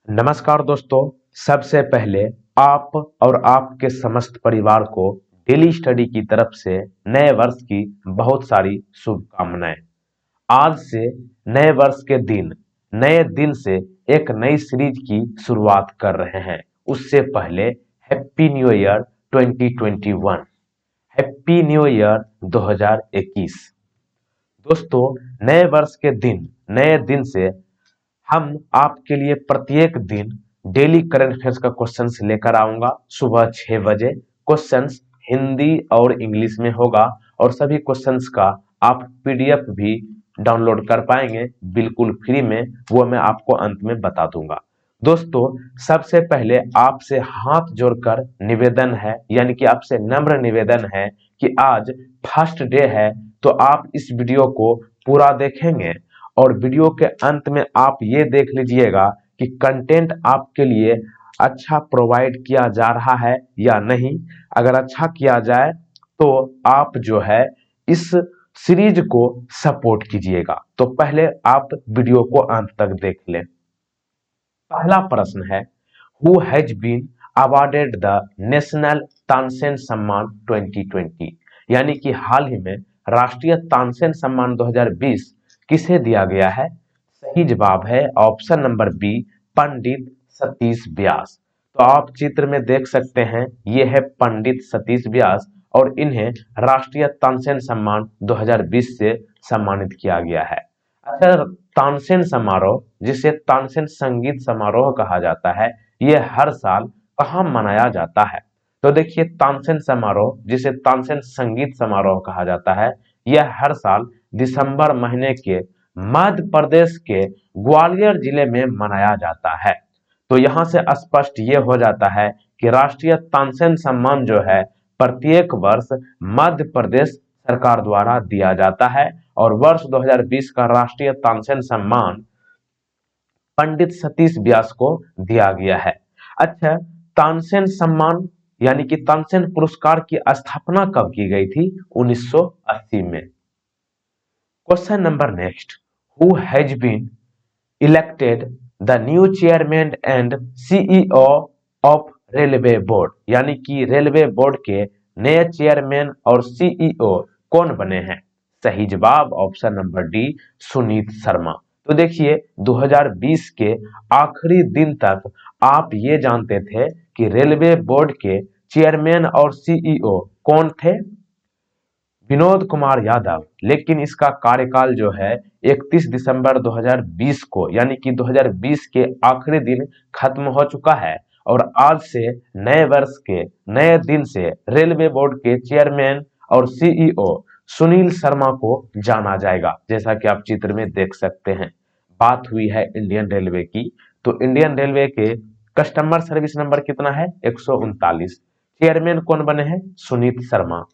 नमस्कार दोस्तों। सबसे पहले आप और आपके समस्त परिवार को डेली स्टडी की तरफ से नए वर्ष की बहुत सारी शुभकामनाएं। आज से नए वर्ष के दिन, नए दिन से एक नई सीरीज की शुरुआत कर रहे हैं। उससे पहले happy new year 2021, happy new year 2021। दोस्तों, नए वर्ष के दिन, नए दिन से हम आपके लिए प्रत्येक दिन डेली करंट अफेयर्स का क्वेश्चंस लेकर आऊंगा। सुबह 6 बजे क्वेश्चंस हिंदी और इंग्लिश में होगा और सभी क्वेश्चंस का आप पीडीएफ भी डाउनलोड कर पाएंगे बिल्कुल फ्री में। वो मैं आपको अंत में बता दूंगा। दोस्तों, सबसे पहले आपसे हाथ जोड़कर निवेदन है, यानी कि आपसे नम्र निवेदन है कि आज फर्स्ट डे है, तो आप इस वीडियो को पूरा देखेंगे और वीडियो के अंत में आप ये देख लीजिएगा कि कंटेंट आपके लिए अच्छा प्रोवाइड किया जा रहा है या नहीं। अगर अच्छा किया जाए तो आप जो है इस सीरीज को सपोर्ट कीजिएगा। तो पहले आप वीडियो को अंत तक देख लें। पहला प्रश्न है, who has been awarded the national Tansen Samman 2020, यानी कि हाल ही में राष्ट्रीय तानसेन सम्मान 2020 किसे दिया गया है? सही जवाब है option number B, Pandit Satish Vyas. तो आप चित्र में देख सकते हैं, ये है पंडित सतीश व्यास और इन्हें राष्ट्रीय तानसेन सम्मान 2020 से सम्मानित किया गया है। अच्छा, तानसेन समारोह, जिसे तानसेन संगीत समारोह कहा जाता है, ये हर साल कहाँ मनाया जाता है? तो देखिए, तानसेन समारोह, जिसे तानसेन संगीत समारोह कहा जाता है, यह हर साल दिसंबर महीने के मध्य प्रदेश के ग्वालियर जिले में मनाया जाता है। तो यहां से स्पष्ट ये हो जाता है कि राष्ट्रीय तानसेन सम्मान जो है प्रत्येक वर्ष मध्य प्रदेश सरकार द्वारा दिया जाता है और वर्ष 2020 का राष्ट्रीय तानसेन सम्मान पंडित सतीश व्यास को दिया गया है। अच्छा, तानसेन सम्मान यानी कि तानसेन पुरस्कार की स्थापना कब की गई थी? 1980 में। Question number next, who has been elected the new chairman and CEO of railway board, यानी कि रेलवे बोर्ड के नए चेयरमैन और सीईओ कौन बने हैं? सही जवाब option number D, Sunit Sharma. तो देखिए, 2020 के आखिरी दिन तक आप ये जानते थे कि रेलवे बोर्ड के चेयरमैन और सीईओ कौन थे? विनोद कुमार यादव। लेकिन इसका कार्यकाल जो है 31 दिसंबर 2020 को, यानी कि 2020 के आखिरी दिन खत्म हो चुका है और आज से नए वर्ष के नए दिन से रेलवे बोर्ड के चेयरमैन और सीईओ सुनील शर्मा को जाना जाएगा, जैसा कि आप चित्र में देख सकते हैं। बात हुई है इंडियन रेलवे की, तो इंडियन रेलवे के कस्टमर सर्विस नंबर कितना है? 139। चेयरमैन कौन बने हैं? सुनीत शर्मा।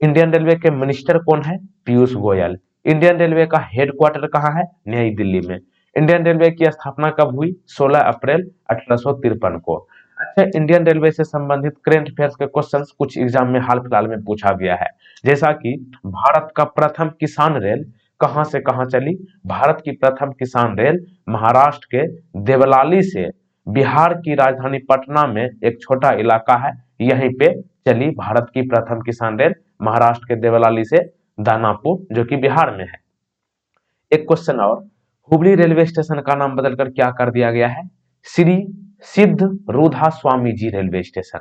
इंडियन रेलवे के मिनिस्टर कौन है? पीयूष गोयल। इंडियन रेलवे का हेडक्वार्टर कहाँ है? नई दिल्ली में। इंडियन रेलवे की स्थापना कब हुई? 16 अप्रैल 1853 को। अच्छा, इंडियन रेलवे से संबंधित करंट अफेयर्स के क्वेश्चंस कुछ एग्जाम में हाल फिलहाल में पूछा गया है, जैसा कि भारत का प्रथम किसान रेल कहां से कहां चली? भारत की प्रथम किसान रेल महाराष्ट्र के देवलाली से बिहार की राजधानी पटना में एक छोटा इलाका है, यहीं पे चली भारत की प्रथम किसान रेल, महाराष्ट्र के देवलाली से दानापुर, जो कि बिहार में है। एक क्वेश्चन और, हुबली रेलवे स्टेशन का नाम बदलकर क्या कर दिया गया है? Shri Siddharoodha Swami ji railway station.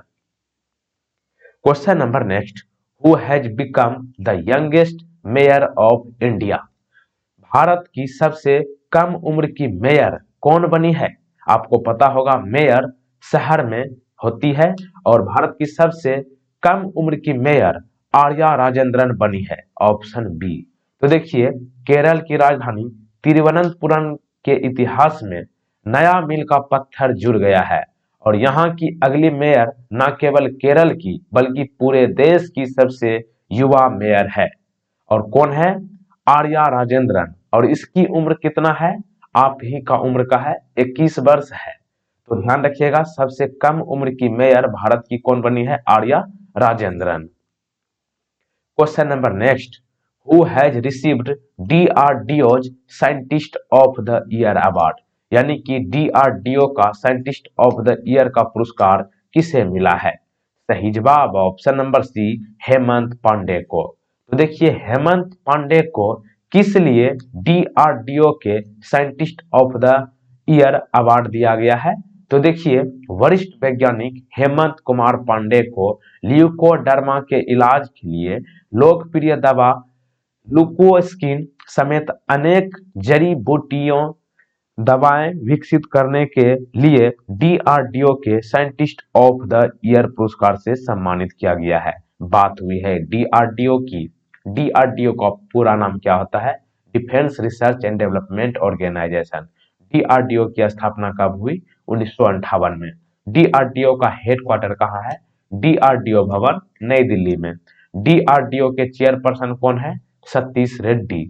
Question number next, who has become the youngest mayor of India? Bharat की सबसे कम उम्र की मेयर कौन बनी है? आपको पता होगा, मेयर शहर में होती है और भारत की सबसे कम उम्र की मेयर आर्या राजेंद्रन बनी है, ऑप्शन बी। तो देखिए, केरल की राजधानी तिरुवनंतपुरम के इतिहास में नया मील का पत्थर जुड़ गया है और यहाँ की अगली मेयर न केवल केरल की बल्कि पूरे देश की सबसे युवा मेयर है। और कौन है? आर्या राजेंद्रन। और इसकी उम्र कितना है? आप ही का उम्र का है, 21 वर्ष है। तो ध्यान रखिएगा, सबसे कम उम्र की मेयर भारत की कौन बनी है? Arya Rajendran. Question number next, who has received DRDO's scientist of the year award, यानी कि डीआरडीओ का साइंटिस्ट ऑफ द ईयर का पुरस्कार किसे मिला है? सही जवाब option number C, Hemant Pande को। तो देखिए हेमंत पांडे को किस लिए डीआरडीओ के scientist of the year award दिया गया है? तो देखिए वरिष्ठ वैज्ञानिक हेमंत कुमार पांडे को ल्यूकोडर्मा के इलाज के लिए लोकप्रिय दवा लुकोस्किन समेत अनेक जड़ी बूटियों दवाएं विकसित करने के लिए डीआरडीओ के साइंटिस्ट ऑफ द ईयर पुरस्कार से सम्मानित किया गया है। बात हुई है डीआरडीओ की। डीआरडीओ का पूरा नाम क्या होता है? Defence research and development organisation. DRDO की स्थापना कब हुई? 1958 में। डीआरडीओ का हेडक्वार्टर कहाँ है? डीआरडीओ भवन नई दिल्ली में। डीआरडीओ के चेयरपर्सन कौन है? सतीश रेड्डी।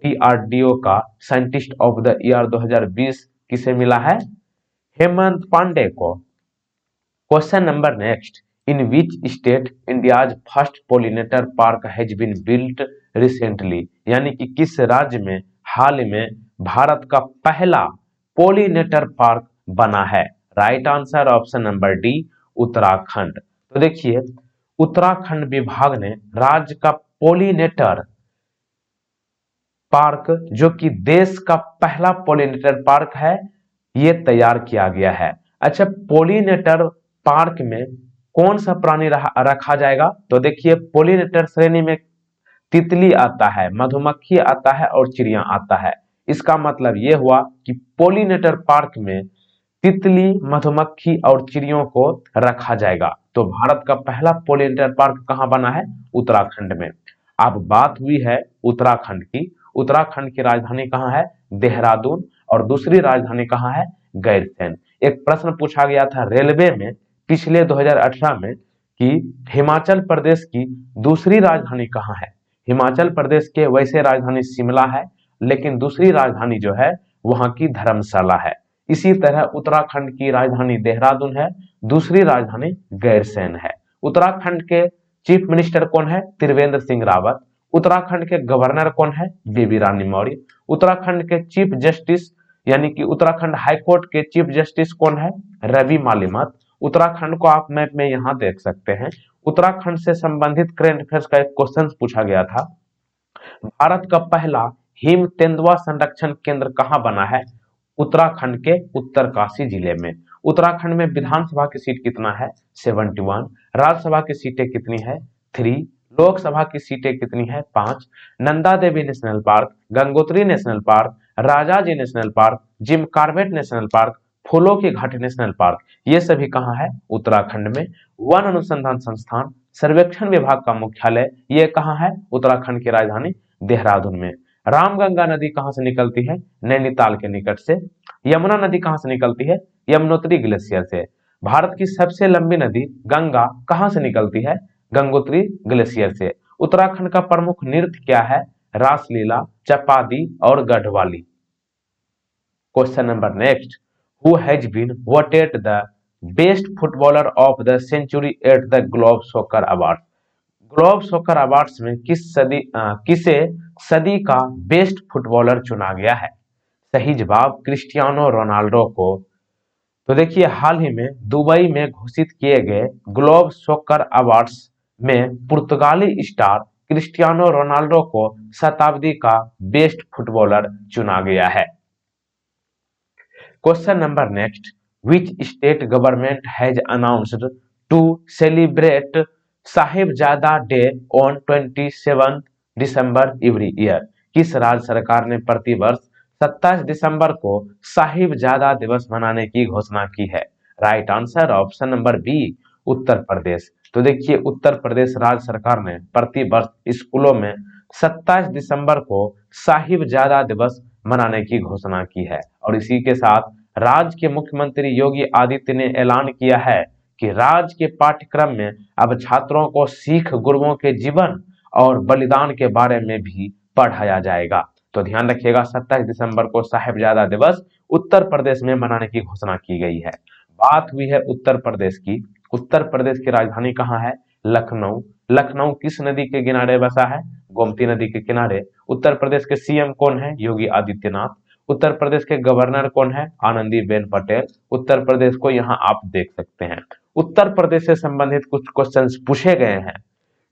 डीआरडीओ का साइंटिस्ट ऑफ द ईयर 2020 किसे मिला है? हेमंत पांडे को। Question number next, in which state India's first pollinator park has been built recently, यानी कि किस राज्य में हाल में भारत का पहला पोलिनेटर पार्क बना है? Right answer option number D, Uttarakhand. तो देखिए उत्तराखंड विभाग ने राज्य का पोलिनेटर पार्क, जो कि देश का पहला पोलिनेटर पार्क है, ये तैयार किया गया है। अच्छा, पोलिनेटर पार्क में कौन सा प्राणी रखा जाएगा? तो देखिए पोलिनेटर श्रेणी में तितली आता है, मधुमक्खी आता है और चिड़िया आता है। इसका मतलब ये हुआ कि पोलिनेटर पार्क में तितली, मधुमक्खी और चिड़ियों को रखा जाएगा। तो भारत का पहला पोलिनेटर पार्क कहाँ बना है? उत्तराखंड में। अब बात हुई है उत्तराखंड की। उत्तराखंड की राजधानी कहाँ है? देहरादून। और दूसरी राजधानी कहाँ है? गैरसैंण। एक प्रश्न पूछा गया था रेलवे में पिछले 2018 में कि हिमाचल प्रदेश की दूसरी राजधानी कहाँ है? हिमाचल प्रदेश के वैसे राजधानी शिमला है, लेकिन दूसरी राजधानी जो है वहां की धर्मशाला है। इसी तरह उत्तराखंड की राजधानी देहरादून है, दूसरी राजधानी गैरसैंण है। उत्तराखंड के चीफ मिनिस्टर कौन है? त्रिवेंद्र सिंह रावत। उत्तराखंड के गवर्नर कौन है? बेबी रानी मौर्य। उत्तराखंड के चीफ जस्टिस यानी कि उत्तराखंड हाईकोर्ट के चीफ जस्टिस कौन है? रवि मालिमत। उत्तराखंड को आप मैप में यहां देख सकते हैं। उत्तराखंड से संबंधित करंट अफेयर्स का एक क्वेश्चन पूछा गया था, भारत का पहला हिम तेंदुआ संरक्षण केंद्र कहां बना है? उत्तराखंड के उत्तरकाशी जिले में। उत्तराखंड में विधानसभा की सीट कितना है? 71। राज्यसभा की सीटें कितनी है? 3। लोकसभा की सीटें कितनी है? 5। Nanda Devi national park, Gangotri national park, Rajaji national park, Jim Corbett national park, फूलों की घाटी नेशनल पार्क, ये सभी कहाँ है? उत्तराखंड में। वन अनुसंधान संस्थान सर्वेक्षण विभाग का मुख्यालय ये कहाँ है? उत्तराखंड की राजधानी देहरादून में। रामगंगा नदी कहां से निकलती है? नैनीताल के निकट से। यमुना नदी कहां से निकलती है? यमुनोत्री ग्लेशियर से। भारत की सबसे लंबी नदी गंगा कहां से निकलती है? गंगोत्री ग्लेशियर से। उत्तराखंड का प्रमुख नृत्य क्या है? रासलीला, चपादी और Garhwali. Question number next, who has been voted the best footballer of the century at the globe soccer award? Globe soccer awards में किसे सदी का बेस्ट फुटबॉलर चुना गया है? सही जवाब क्रिस्टियानो रोनाल्डो को। तो देखिए हाल ही में दुबई में घोषित किए गए ग्लोब सॉकर अवार्ड्स में पुर्तगाली स्टार क्रिस्टियानो रोनाल्डो को शताब्दी का बेस्ट फुटबॉलर चुना गया है। Question number next, which state government has announced to celebrate Sahibzada day on 27 December every year? किस राज्य सरकार ने प्रतिवर्ष 27 दिसंबर को साहिबजादा दिवस मनाने की घोषणा की है? Right answer option number B, Uttar Pradesh. तो देखिए उत्तर प्रदेश राज्य सरकार ने प्रतिवर्ष स्कूलों में 27 दिसंबर को साहिबजादा दिवस मनाने की घोषणा की है। और इसी के साथ राज्य के मुख्यमंत्री योगी आदित्य ने ऐलान किया है कि राज्य के पाठ्यक्रम में अब छात्रों को सिख गुरुओं के जीवन और बलिदान के बारे में भी पढ़ाया जाएगा। तो ध्यान रखिएगा 27 दिसंबर को साहिबजादा दिवस उत्तर प्रदेश में मनाने की घोषणा की गई है। बात हुई है उत्तर प्रदेश की। उत्तर प्रदेश की राजधानी कहाँ है? लखनऊ। लखनऊ किस नदी के किनारे बसा है? गोमती नदी के किनारे। उत्तर प्रदेश के सीएम कौन है? योगी आदित्यनाथ। उत्तर प्रदेश के गवर्नर कौन है? आनंदीबेन पटेल। उत्तर प्रदेश को यहाँ आप देख सकते हैं। उत्तर प्रदेश से संबंधित कुछ क्वेश्चंस पूछे गए हैं।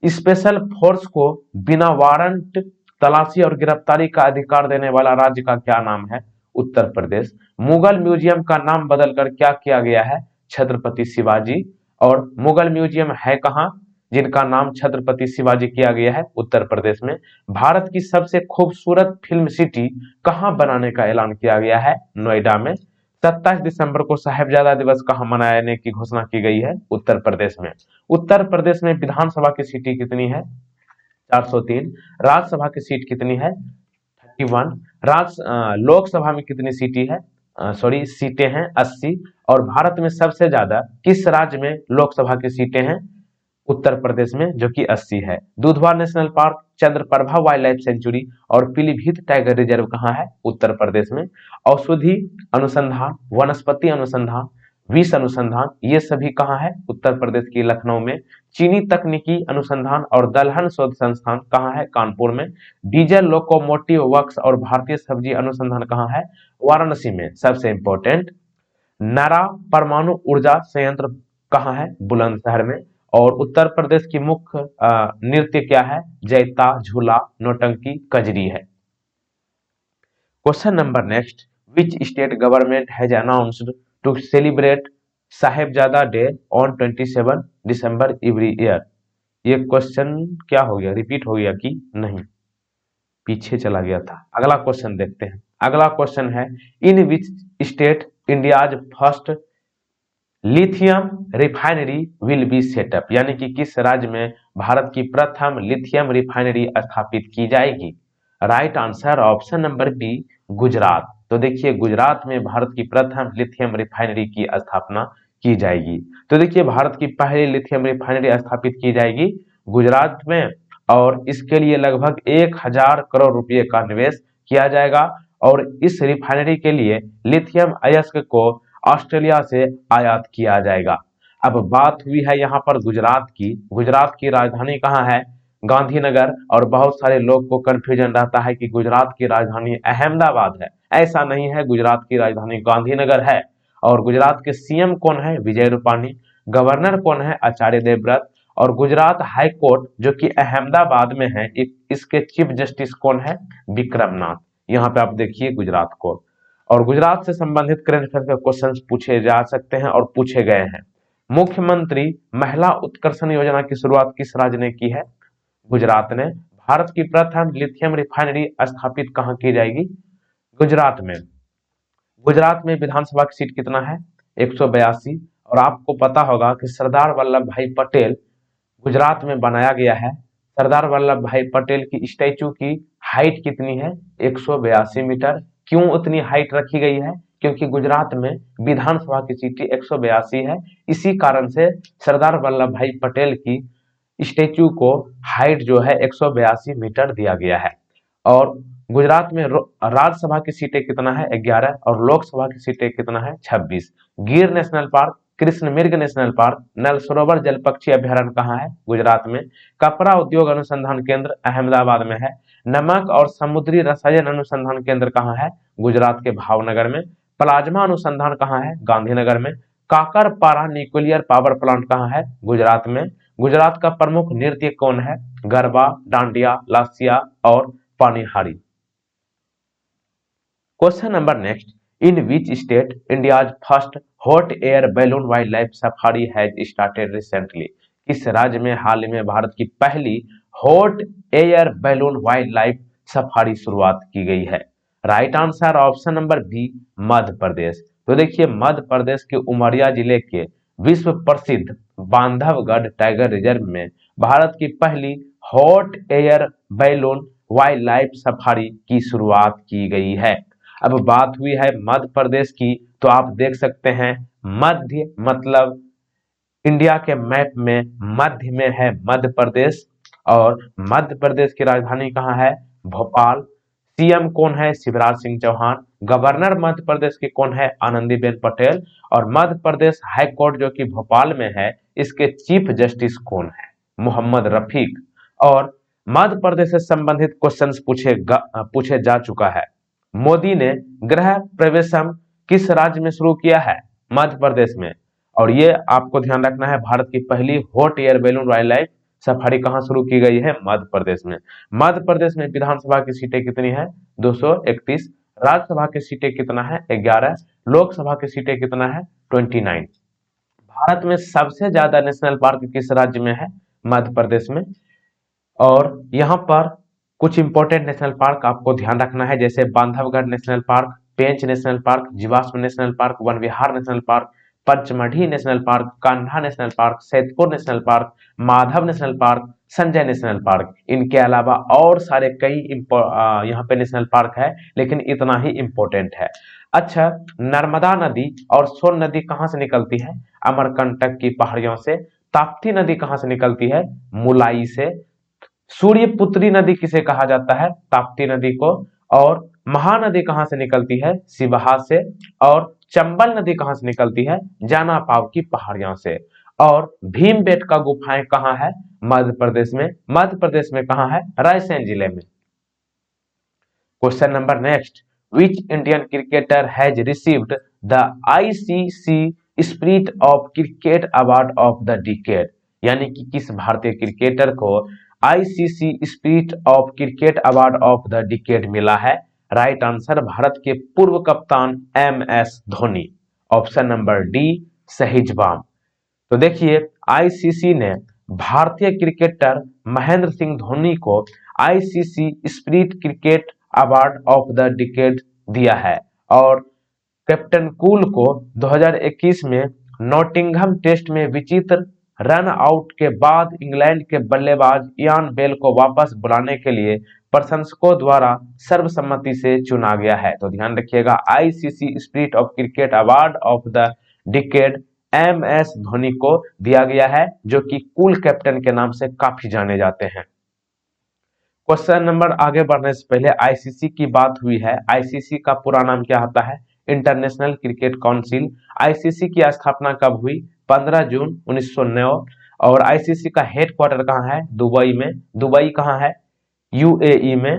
स्पेशल फोर्स को बिना वारंट तलाशी और गिरफ्तारी का अधिकार देने वाला राज्य का क्या नाम है? उत्तर प्रदेश। मुगल म्यूजियम का नाम बदलकर क्या किया गया है? छत्रपति शिवाजी। और मुगल म्यूजियम है कहाँ जिनका नाम छत्रपति शिवाजी किया गया है? उत्तर प्रदेश में। भारत की सबसे खूबसूरत फिल्म सिटी कहाँ बनाने का ऐलान किया गया है? नोएडा में। 27 दिसंबर को साहिबजादा दिवस कहाँ मनाने की घोषणा की गई है? उत्तर प्रदेश में। उत्तर प्रदेश में विधानसभा की सीटें कितनी है? 403। राज्यसभा की सीट कितनी है? 31। लोकसभा में कितनी सीटें है? सीटें हैं 80। और भारत में सबसे ज्यादा किस राज्य में लोकसभा की सीटें हैं? उत्तर प्रदेश में, जो कि 80 है। Dudhwa national park, Chandraprabha wild life sanctuary और पीलीभीत टाइगर रिजर्व कहाँ है? उत्तर प्रदेश में। औषधि अनुसंधान, वनस्पति अनुसंधान, विष अनुसंधान, ये सभी कहाँ है? उत्तर प्रदेश की लखनऊ में। चीनी तकनीकी अनुसंधान और दलहन शोध संस्थान कहाँ है? कानपुर में। डीजल लोकोमोटिव वर्क्स और भारतीय सब्जी अनुसंधान कहाँ है? वाराणसी में। सबसे इंपॉर्टेंट, नरा परमाणु ऊर्जा संयंत्र कहाँ है? बुलंदशहर में। और उत्तर प्रदेश की मुख्य नृत्य क्या है? जैता, झूला, नौटंकी, कजरी है। Question number next, which state government has announced to celebrate Sahibzada day on 27 December every year? ये क्वेश्चन क्या हो गया, रिपीट हो गया कि नहीं? पीछे चला गया था। अगला क्वेश्चन देखते हैं। अगला क्वेश्चन है, in which state India's first lithium refinery will be set up? यानी कि किस राज्य में भारत की प्रथम लिथियम रिफाइनरी स्थापित की जाएगी? Right answer option number B, Gujarat. तो देखिए, गुजरात में भारत की प्रथम लिथियम रिफाइनरी की स्थापना की जाएगी। तो देखिए, भारत की पहली लिथियम रिफाइनरी स्थापित की जाएगी गुजरात में, और इसके लिए लगभग 1000 करोड़ रुपए का निवेश किया जाएगा। और इस रिफाइनरी के लिए लिथियम अयस्क को ऑस्ट्रेलिया से आयात किया जाएगा। अब बात हुई है यहाँ पर गुजरात की। गुजरात की राजधानी कहाँ है? गांधीनगर। और बहुत सारे लोग को कंफ्यूजन रहता है कि गुजरात की राजधानी अहमदाबाद है। ऐसा नहीं है, गुजरात की राजधानी गांधीनगर है। और गुजरात के सीएम कौन है? विजय रूपाणी। गवर्नर कौन है? आचार्य देवव्रत। और गुजरात हाई कोर्ट जो कि अहमदाबाद में है, इसके चीफ जस्टिस कौन है? विक्रमनाथ। यहाँ पे आप देखिए गुजरात को। और गुजरात से संबंधित करंट अफेयर के क्वेश्चंस पूछे जा सकते हैं और पूछे गए हैं। मुख्यमंत्री महिला उत्कर्षण योजना की शुरुआत किस राज्य ने की है? गुजरात ने। भारत की प्रथम लिथियम रिफाइनरी स्थापित कहाँ की जाएगी? गुजरात में। गुजरात में विधानसभा की सीट कितना है? 182। और आपको पता होगा कि सरदार वल्लभ भाई पटेल गुजरात में बनाया गया है। सरदार वल्लभ भाई पटेल की स्टैचू की हाइट कितनी है? 182 मीटर। क्यों उतनी हाइट रखी गई है? क्योंकि गुजरात में विधानसभा की सीट 182 है। इसी कारण से सरदार वल्लभ भाई पटेल की स्टैचू को हाइट जो है 182 मीटर दिया गया है। और गुजरात में राज्यसभा की सीटें कितना है? 11। और लोकसभा की सीटें कितना है? 26। गिर नेशनल पार्क, कृष्ण मृग नेशनल पार्क, नल सरोवर जल पक्षी अभ्यारण्य कहाँ है? गुजरात में। कपड़ा उद्योग अनुसंधान केंद्र अहमदाबाद में है। नमक और समुद्री रसायन अनुसंधान केंद्र कहाँ है? गुजरात के भावनगर में। प्लाज्मा अनुसंधान कहाँ है? गांधीनगर में। काकरपारा न्यूक्लियर पावर प्लांट कहाँ है? गुजरात में। गुजरात का प्रमुख नृत्य कौन है? गरबा, डांडिया, लासिया और Panihari. Question number next, in which state India's first hot air balloon wildlife safari has started recently? किस राज्य में हाल ही में भारत की पहली hot air balloon wildlife safari शुरुआत की गई है? Right answer option number B, Madhya Pradesh. तो देखिए, मध्य प्रदेश के उमरिया जिले के विश्व प्रसिद्ध बांधवगढ़ टाइगर रिजर्व में भारत की पहली hot air balloon wildlife safari की शुरुआत की गई है। अब बात हुई है मध्य प्रदेश की, तो आप देख सकते हैं मध्य मतलब इंडिया के मैप में मध्य में है मध्य प्रदेश। और मध्य प्रदेश की राजधानी कहाँ है? भोपाल। सीएम कौन है? शिवराज सिंह चौहान। गवर्नर मध्य प्रदेश के कौन है? आनंदीबेन पटेल। और मध्य प्रदेश हाई कोर्ट जो कि भोपाल में है, इसके चीफ जस्टिस कौन है? मोहम्मद रफीक। और मध्य प्रदेश से संबंधित क्वेश्चंस पूछे जा चुका है। मोदी ने गृह प्रवेशम किस राज्य में शुरू किया है? मध्य प्रदेश में। और ये आपको ध्यान रखना है, भारत की पहली hot air balloon wildlife safari कहां शुरू की गई है? मध्य प्रदेश में। मध्य प्रदेश में विधानसभा की सीटें कितनी है? 231। राज्यसभा की सीटें कितना है? 11। लोकसभा की सीटें कितना है? 29। भारत में सबसे ज्यादा नेशनल पार्क किस राज्य में है? मध्य प्रदेश में। और यहाँ पर कुछ इंपॉर्टेंट नेशनल पार्क आपको ध्यान रखना है, जैसे Bandhavgarh national park, Pench national park, जीवाश्म national park, Van Vihar national park, Pachmarhi national park, Kanha national park, Saidpur national park, Madhav national park, Sanjay national park. इनके अलावा और सारे कई यहाँ पे नेशनल पार्क है, लेकिन इतना ही इंपॉर्टेंट है। अच्छा, नर्मदा नदी और सोन नदी कहाँ से निकलती है? अमरकंटक की पहाड़ियों से। ताप्ती नदी कहाँ से निकलती है? मुलाई से। सूर्यपुत्री नदी किसे कहा जाता है? ताप्ती नदी को। और महानदी कहां से निकलती है? सिवाहा से। और चंबल नदी कहां से निकलती है? जानापाव की पहाड़ियों से। और भीमबेटका गुफाएं कहां है? मध्य प्रदेश में। मध्य प्रदेश में कहां है? रायसेन जिले में। Question number next, which Indian cricketer has received the ICC spirit of cricket award of the decade? यानी कि किस भारतीय क्रिकेटर को ICC spirit of cricket award of the decade मिला है? राइट आंसर, भारत के पूर्व कप्तान MS Dhoni. Option number D, सहीजवाम। तो देखिए, आईसीसी ने भारतीय क्रिकेटर महेंद्र सिंह धोनी को ICC spirit cricket award of the decade दिया है। और कैप्टन कूल को 2021 में नॉटिंघम टेस्ट में विचित्र रन आउट के बाद इंग्लैंड के बल्लेबाज इयान बेल को वापस बुलाने के लिए प्रशंसकों द्वारा सर्वसम्मति से चुना गया है। तो ध्यान रखिएगा, ICC spirit of cricket award of the decade MS Dhoni को दिया गया है, जो कि कूल कैप्टन के नाम से काफी जाने जाते हैं। क्वेश्चन नंबर आगे बढ़ने से पहले आईसीसी की बात हुई है। आईसीसी का पूरा नाम क्या होता है? International cricket council. आईसीसी की स्थापना कब हुई? 15 जून 1909। और आईसीसी का हेडक्वार्टर कहाँ है? दुबई में। दुबई कहाँ है? यूएई में।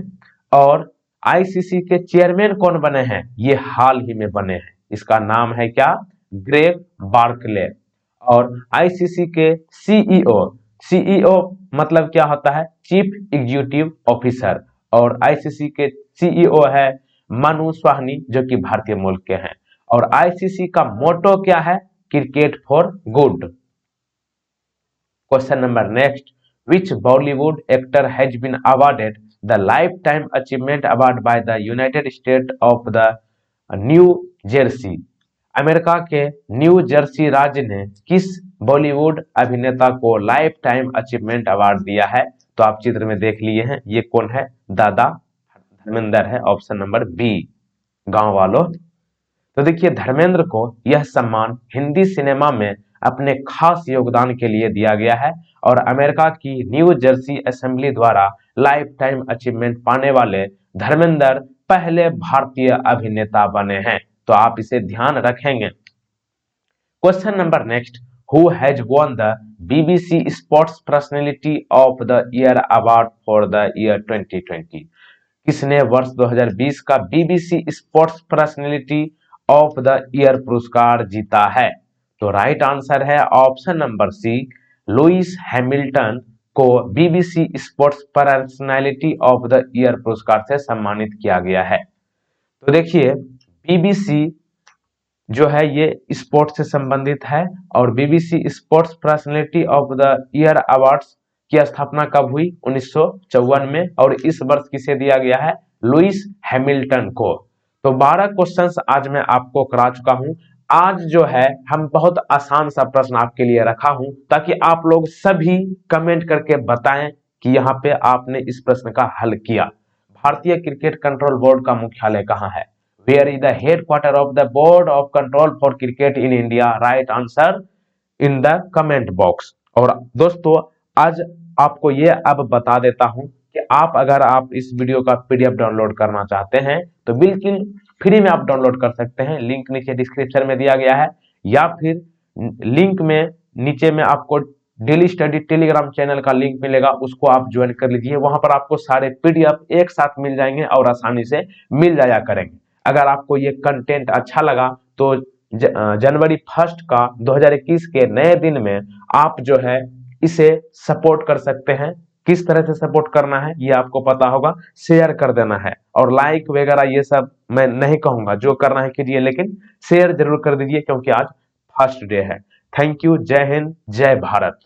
और आईसीसी के चेयरमैन कौन बने हैं? ये हाल ही में बने हैं। इसका नाम है क्या? Greg Barclay. और आईसीसी के सीईओ, सीईओ मतलब क्या होता है? Chief executive officer. और आईसीसी के सीईओ है मनु स्वाहनी, जो कि भारतीय मूल के हैं। और आईसीसी का मोटो क्या है? Cricket for good. Question number next, which Bollywood actor has been awarded the life time achievement award by the United State of the New Jersey? America के न्यू जर्सी राज्य ने किस बॉलीवुड अभिनेता को लाइफ टाइम अचीवमेंट अवार्ड दिया है? तो आप चित्र में देख लिए हैं, ये कौन है? दादा धर्मेंद्र है। ऑप्शन नंबर बी, गांव वालों। तो देखिए, धर्मेंद्र को यह सम्मान हिंदी सिनेमा में अपने खास योगदान के लिए दिया गया है। और अमेरिका की न्यू जर्सी असेंबली द्वारा लाइफ टाइम अचीवमेंट पाने वाले धर्मेंद्र पहले भारतीय अभिनेता बने हैं। तो आप इसे ध्यान रखेंगे। Question number next, who has won the BBC sports personality of the year award for the year 2020? किसने वर्ष 2020 का BBC sports personality of the year पुरस्कार जीता है? तो राइट आंसर है option number C, Lewis Hamilton को BBC sports personality of the year पुरस्कार से सम्मानित किया गया है। तो देखिए, बीबीसी जो है ये स्पोर्ट्स से संबंधित है। और BBC sports personality of the year awards की स्थापना कब हुई? 1954 में। और इस वर्ष किसे दिया गया है? लुइस हैमिल्टन को। तो 12 क्वेश्चंस आज मैं आपको करा चुका हूं। आज जो है हम बहुत आसान सा प्रश्न आपके लिए रखा हूं, ताकि आप लोग सभी कमेंट करके बताएं कि यहाँ पे आपने इस प्रश्न का हल किया। भारतीय क्रिकेट कंट्रोल बोर्ड का मुख्यालय कहाँ है? Where is the headquarter of the Board of Control for Cricket in India? Right answer in the comment box। और दोस्तों, आज आपको ये अब बता देता हूं कि अगर आप इस वीडियो का पीडीएफ डाउनलोड करना चाहते हैं तो बिल्कुल फ्री में आप डाउनलोड कर सकते हैं। लिंक नीचे डिस्क्रिप्शन में दिया गया है, या फिर लिंक में नीचे में आपको डेली स्टडी टेलीग्राम चैनल का लिंक मिलेगा, उसको आप ज्वाइन कर लीजिए। वहां पर आपको सारे पीडीएफ एक साथ मिल जाएंगे और आसानी से मिल जाया करेंगे। अगर आपको ये कंटेंट अच्छा लगा तो जनवरी 1 का 2021 के नए दिन में आप जो है इसे सपोर्ट कर सकते हैं। किस तरह से सपोर्ट करना है ये आपको पता होगा, शेयर कर देना है और लाइक वगैरह ये सब मैं नहीं कहूंगा, जो करना है कीजिए, लेकिन शेयर जरूर कर दीजिए क्योंकि आज फर्स्ट डे है। Thank you. जय हिंद, जय भारत।